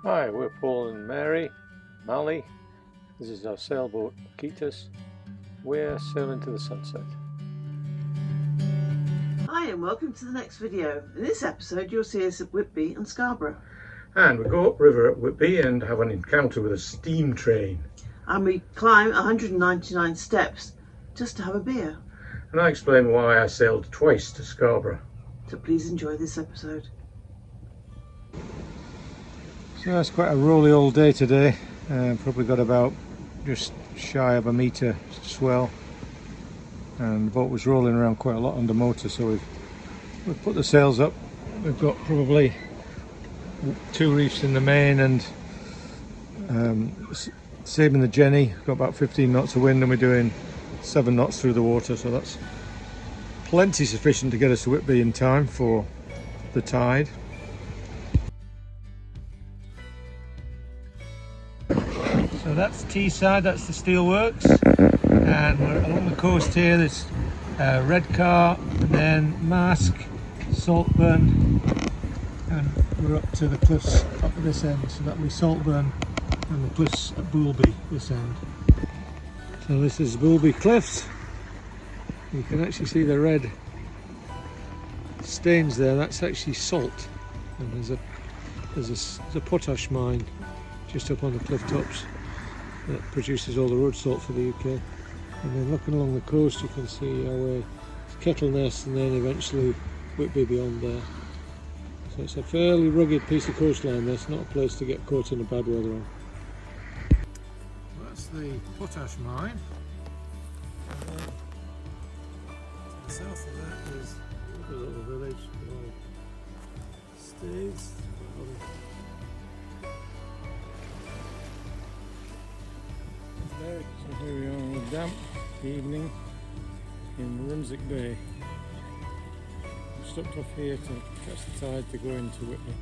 Hi, we're Paul and Mary, Mally. This is our sailboat, Ketis. We're sailing to the sunset. Hi and welcome to the next video. In this episode you'll see us at Whitby and Scarborough. And we go upriver at Whitby and have an encounter with a steam train. And we climb 199 steps just to have a beer. And I explain why I sailed twice to Scarborough. So please enjoy this episode. So that's quite a rolly old day today. Probably got about just shy of a metre swell. And the boat was rolling around quite a lot under motor, so we've put the sails up. We've got probably 2 reefs in the main and same in the Jenny. Got about 15 knots of wind and we're doing 7 knots through the water, so that's plenty sufficient to get us to Whitby in time for the tide. So that's Teesside, that's the steelworks, and we're along the coast here. There's Redcar, and then Mask, Saltburn, and we're up to the cliffs up at this end, so that'll be Saltburn and the cliffs at Boulby this end. So this is Boulby Cliffs. You can actually see the red stains there. That's actually salt, and there's a potash mine just up on the cliff tops that produces all the road salt for the UK. And then looking along the coast you can see our way Kettleness and then eventually Whitby beyond there. So it's a fairly rugged piece of coastline. That's not a place to get caught in the bad weather on. That's the potash mine. And then to the south of that is a little village with all stays. So here we are on a damp evening in Runswick Bay. We've stopped off here to catch the tide to go into Whitby.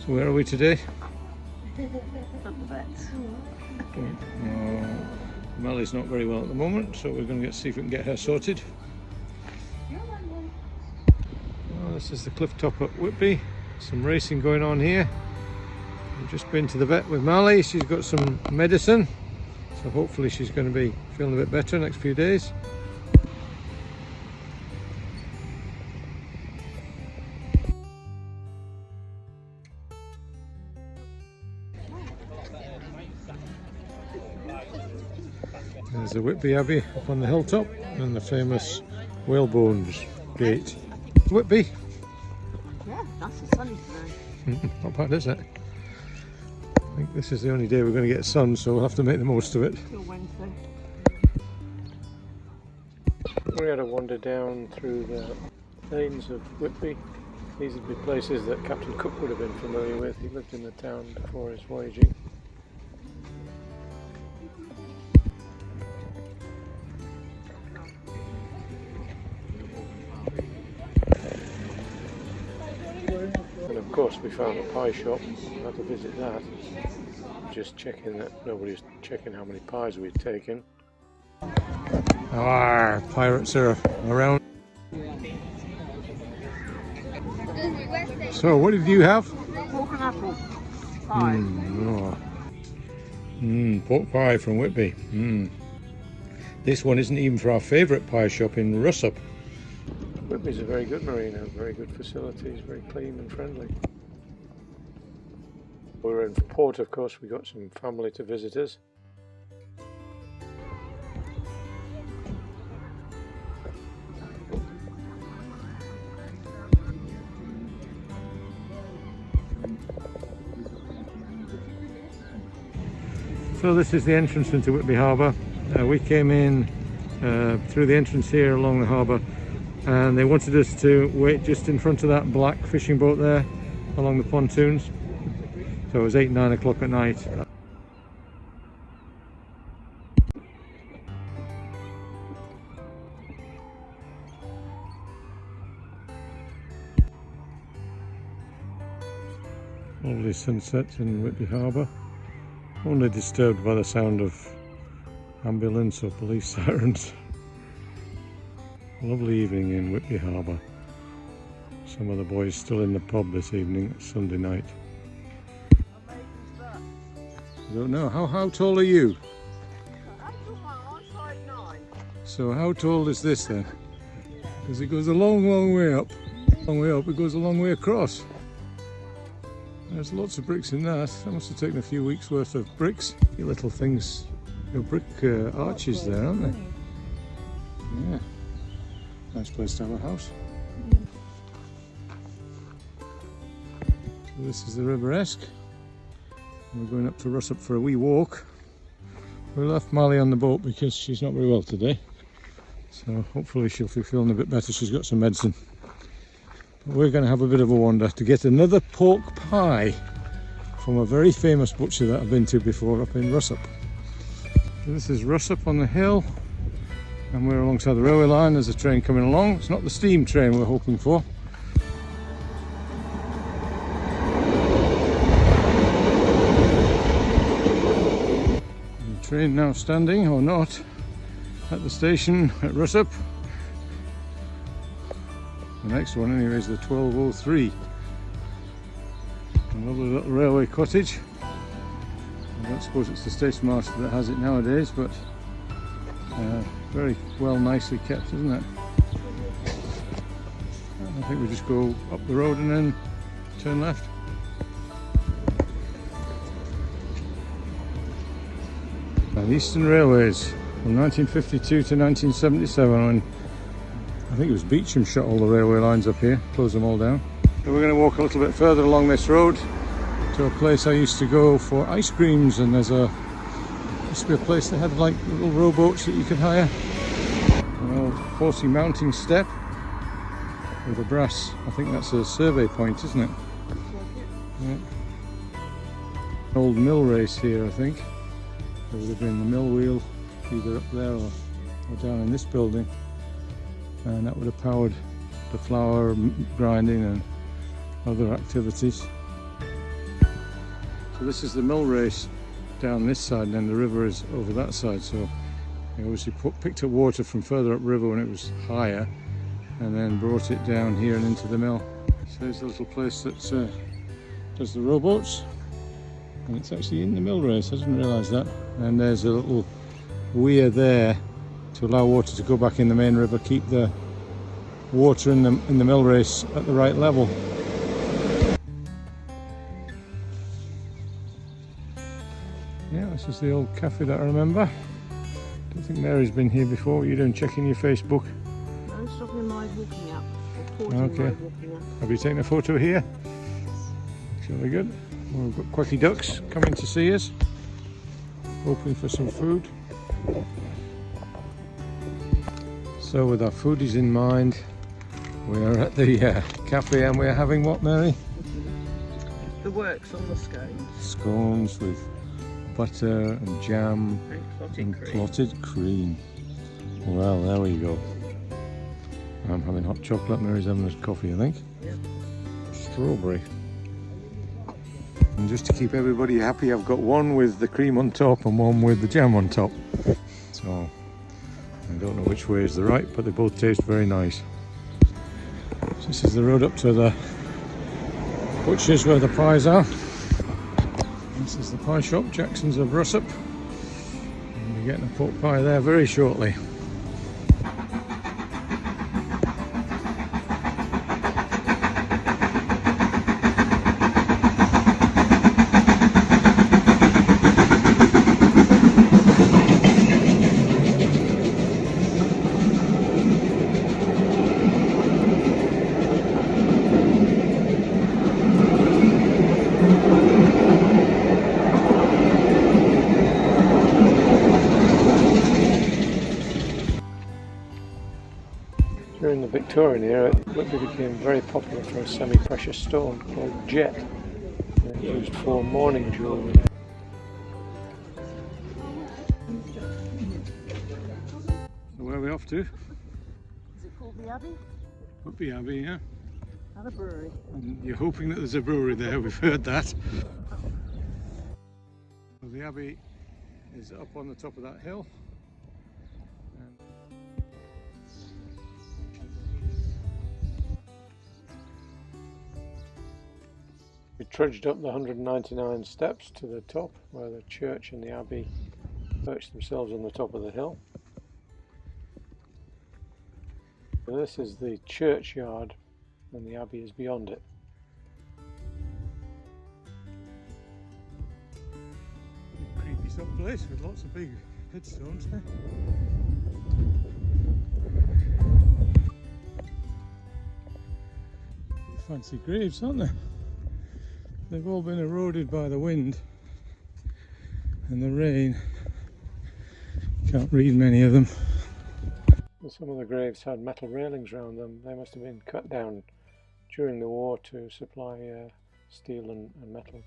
So where are we today? At the vet. Mally's not very well at the moment, so we're going to see if we can get her sorted. Well, this is the cliff top at Whitby. Some racing going on here. We've just been to the vet with Mally. She's got some medicine, so hopefully she's going to be feeling a bit better next few days. There's the Whitby Abbey up on the hilltop and the famous Whalebones Gate. Whitby. Yeah, nice and sunny today. Not bad, is it? I think this is the only day we're going to get sun, so we'll have to make the most of it. Till Wednesday. We had a wander down through the lanes of Whitby. These would be places that Captain Cook would have been familiar with. He lived in the town before his voyaging. And of course we found a pie shop. We had to visit that. Just checking that nobody was checking how many pies we'd taken. Ah, pirates are around. So what did you have? Pork and apple pie. Pork pie from Whitby. This one isn't even for our favourite pie shop in Russup. Whitby's a very good marina, very good facilities, very clean and friendly. We were in port, of course. We got some family to visit us. So this is the entrance into Whitby Harbour. We came in through the entrance here along the harbour, and they wanted us to wait just in front of that black fishing boat there along the pontoons. So it was 8-9 o'clock at night. Lovely sunset in Whitby Harbour, only disturbed by the sound of ambulance or police sirens. Lovely evening in Whitby Harbour. Some of the boys still in the pub this evening. It's Sunday night. I don't know. How tall are you? I'm 5'9". So how tall is this then? Because it goes a long way up. Long way up, it goes a long way across. There's lots of bricks in that. That must have taken a few weeks worth of bricks. Your little things, your brick arches there, aren't they? Yeah. Nice place to have a house. So this is the River Esk. We're going up to Russup for a wee walk. We left Molly on the boat because she's not very well today. So hopefully she'll be feeling a bit better. She's got some medicine. But we're going to have a bit of a wander to get another pork pie from a very famous butcher that I've been to before up in Russup. So this is Russup on the hill, and we're alongside the railway line. There's a train coming along. It's not the steam train we're hoping for. The train now standing, or not, at the station at Russup. The next one anyway is the 1203. A lovely little railway cottage. I don't suppose it's the station master that has it nowadays, but very well, nicely kept, isn't it? I think we just go up the road and then turn left. And Eastern Railways from 1952 to 1977, when I think it was Beecham shut all the railway lines up here, closed them all down. So we're going to walk a little bit further along this road to a place I used to go for ice creams, and used to be a place that had like little rowboats that you could hire. An old horsey mounting step with a brass, I think that's a survey point, isn't it? Yeah. Old mill race here, I think. There would have been the mill wheel either up there or down in this building, and that would have powered the flour grinding and other activities. So this is the mill race down this side, and then the river is over that side. So they obviously picked up water from further upriver when it was higher, and then brought it down here and into the mill. So there's a little place that does the rowboats, and it's actually in the mill race. I didn't realise that. And there's a little weir there to allow water to go back in the main river, keep the water in the mill race at the right level. Yeah, this is the old cafe that I remember. Don't think Mary's been here before. What are you doing, checking your Facebook? I'm stopping my walking up. Reporting Okay. my walking up. Have you taken a photo here? Really good. Well, we've got quacky ducks coming to see us, hoping for some food. So with our foodies in mind, we are at the cafe, and we're having what, Mary? The works on the scones. Scones with butter and jam And clotted cream. clotted cream. Well, there we go. I'm having hot chocolate. Mary's having a coffee, I think. Yep. Strawberry. And just to keep everybody happy, I've got one with the cream on top and one with the jam on top. So I don't know which way is the right, but they both taste very nice. So this is the road up to the butcher's where the pies are. This is the pie shop, Jackson's of Russup. And we're getting a pork pie there very shortly. During the Victorian era, Whitby became very popular for a semi-precious stone called jet, used for mourning jewellery. So where are we off to? Is it called the Abbey? Whitby Abbey, yeah. And a brewery. And you're hoping that there's a brewery there, we've heard that. So the Abbey is up on the top of that hill. trudged up the 199 steps to the top where the church and the abbey perch themselves on the top of the hill. So this is the churchyard and the abbey is beyond it. Creepy sort of place with lots of big headstones there. Fancy graves, aren't they? They've all been eroded by the wind and the rain. Can't read many of them. Some of the graves had metal railings around them. They must have been cut down during the war to supply steel and metal.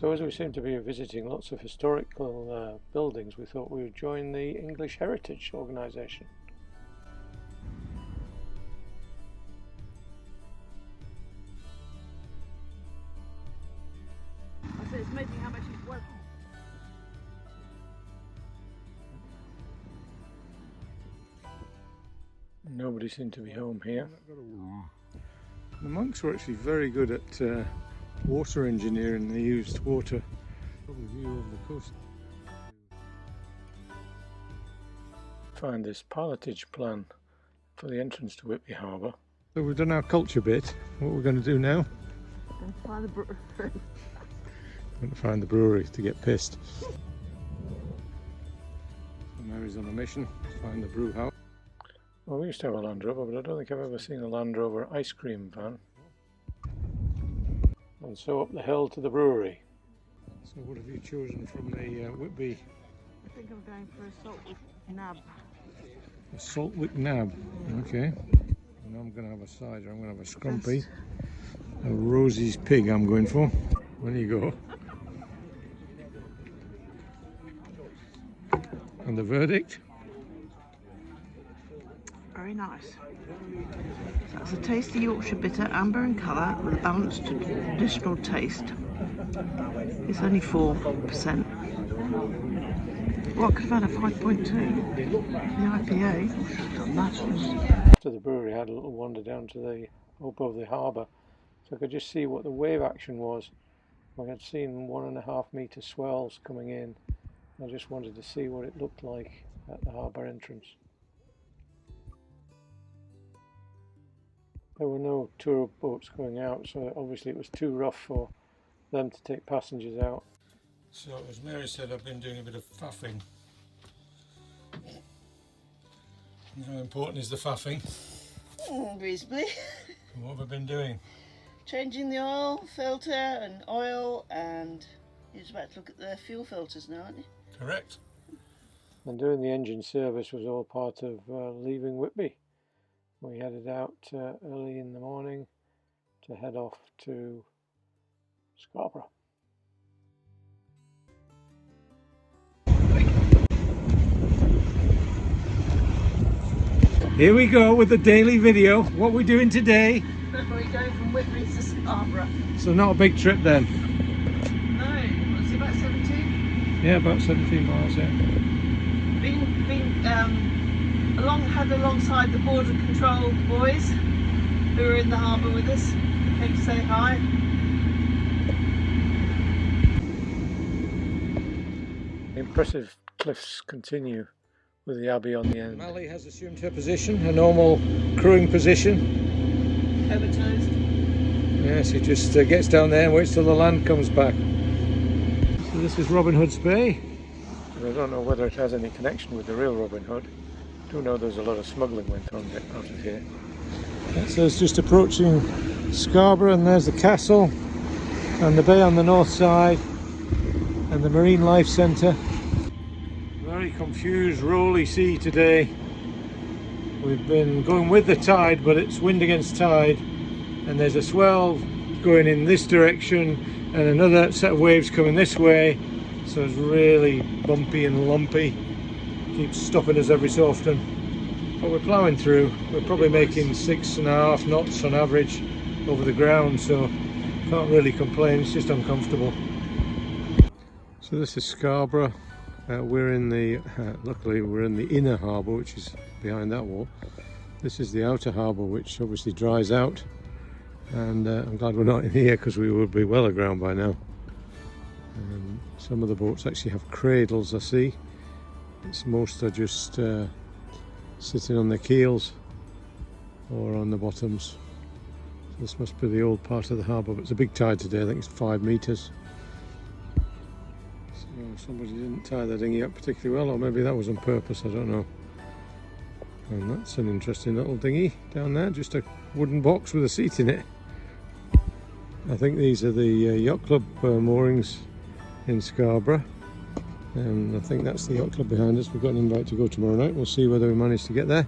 So as we seem to be visiting lots of historical buildings, we thought we would join the English Heritage Organisation. It's amazing how much it's worth. Nobody seemed to be home here. The monks were actually very good at water engineering. They used water. Probably view over the coast. Find this pilotage plan for the entrance to Whitby Harbour. So we've done our culture bit. What we're going to do now? Find the brewery. Going to find the brewery to get pissed. So Mary's on a mission to find the brew house. Well, we used to have a Land Rover, but I don't think I've ever seen a Land Rover ice cream van. And so up the hill to the brewery. So what have you chosen from the Whitby? I think I'm going for a saltwick nab. A saltwick nab, okay. And I'm going to have a cider, I'm going to have a scrumpy. A Rosie's pig I'm going for. When you go. And the verdict? Very nice. So that's a tasty Yorkshire bitter, amber in colour with a balanced traditional taste. It's only 4%. Well, I could have had a 5.2. The IPA. Oh, should have done that. After the brewery, I had a little wander down to the above the harbour, so I could just see what the wave action was. I had seen 1.5 metre swells coming in. I just wanted to see what it looked like at the harbour entrance. There were no tour boats going out, so obviously it was too rough for them to take passengers out. So as Mary said, I've been doing a bit of faffing. And how important is the faffing? Reasonably. And what have I been doing? Changing the oil filter and oil, and you're just about to look at the fuel filters now, aren't you? Correct. And doing the engine service was all part of leaving Whitby. We headed out early in the morning to head off to Scarborough. Here we go with the daily video. What are we doing today? We're going from Whitby to Scarborough. So not a big trip then? No, was it about 17? Yeah, about 17 miles, yeah. Had alongside the border control boys who were in the harbour with us. Came to say hi. Impressive cliffs continue with the abbey on the end. Mally has assumed her position, her normal crewing position. Over toast. Yes, he just gets down there and waits till the land comes back. So this is Robin Hood's Bay. I don't know whether it has any connection with the real Robin Hood. I do know there's a lot of smuggling went on out of here. So it's just approaching Scarborough, and there's the castle and the bay on the north side and the Marine Life Centre. Very confused, rolly sea today. We've been going with the tide, but it's wind against tide, and there's a swell going in this direction and another set of waves coming this way, so it's really bumpy and lumpy. Keeps stopping us every so often, but we're ploughing through. We're probably making 6.5 knots on average over the ground, so can't really complain. It's just uncomfortable. So this is Scarborough. We're in the luckily we're in the inner harbour, which is behind that wall. This is the outer harbour, which obviously dries out and I'm glad we're not in here because we would be well aground by now. Some of the boats actually have cradles, I see. Most are just sitting on their keels or on the bottoms. So this must be the old part of the harbour, but it's a big tide today. I think it's 5 metres. So somebody didn't tie the dinghy up particularly well, or maybe that was on purpose, I don't know. And that's an interesting little dinghy down there, just a wooden box with a seat in it. I think these are the Yacht Club moorings in Scarborough, and I think that's the Yacht Club behind us. We've got an invite to go tomorrow night. We'll see whether we manage to get there.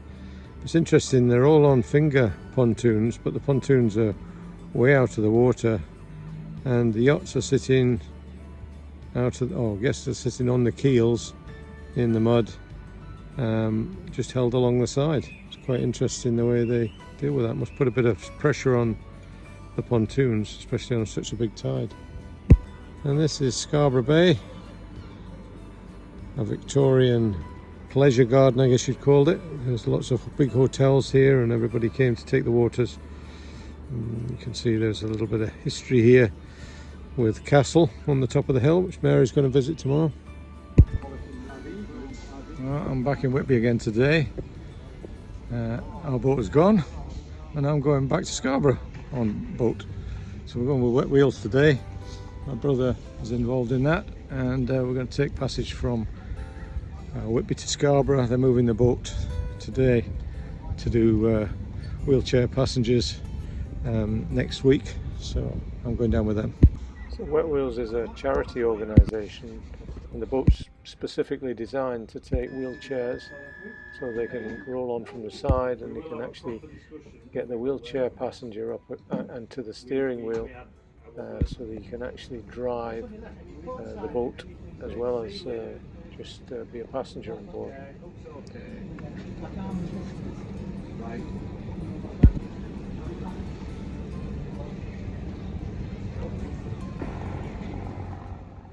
It's interesting, they're all on finger pontoons, but the pontoons are way out of the water, and the yachts are sitting out of, I guess they're sitting on the keels in the mud, just held along the side. It's quite interesting the way they deal with that. Must put a bit of pressure on the pontoons, especially on such a big tide. And this is Scarborough Bay, a Victorian pleasure garden, I guess you'd call it. There's lots of big hotels here, and everybody came to take the waters. You can see there's a little bit of history here with Castle on the top of the hill, which Mary's going to visit tomorrow. Well, I'm back in Whitby again today. Our boat is gone, and I'm going back to Scarborough on boat. So we're going with wet wheels today. My brother is involved in that, and we're going to take passage from Whitby to Scarborough. They're moving the boat today to do wheelchair passengers next week, so I'm going down with them. So Wet Wheels is a charity organisation, and the boat's specifically designed to take wheelchairs so they can roll on from the side, and you can actually get the wheelchair passenger up and to the steering wheel, so that you can actually drive the boat as well as just be a passenger on board.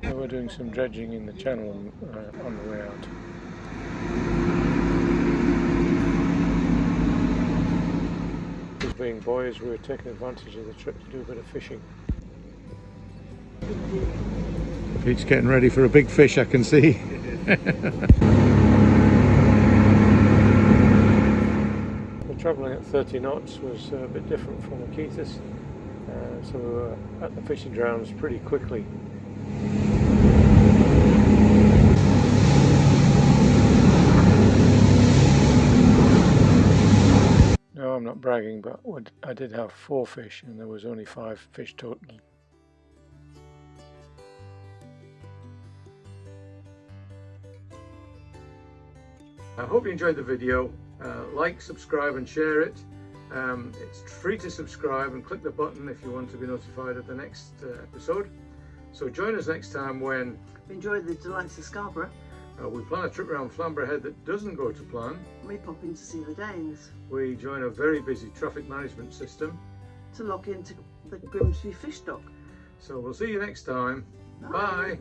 So we're doing some dredging in the channel on the way out. As being boys, we were taking advantage of the trip to do a bit of fishing. Pete's getting ready for a big fish, I can see. Travelling at 30 knots was a bit different from Akitas, so we were at the fishing grounds pretty quickly. No, I'm not bragging, but I did have 4 fish and there was only 5 fish total. I hope you enjoyed the video. Like, subscribe and share it. It's free to subscribe, and click the button if you want to be notified of the next episode. So join us next time when We enjoy the delights of Scarborough. we plan a trip around Flamborough Head that doesn't go to plan. We pop in to see the Danes, We join a very busy traffic management system. to lock into the Grimsby fish dock. So we'll see you next time. Bye.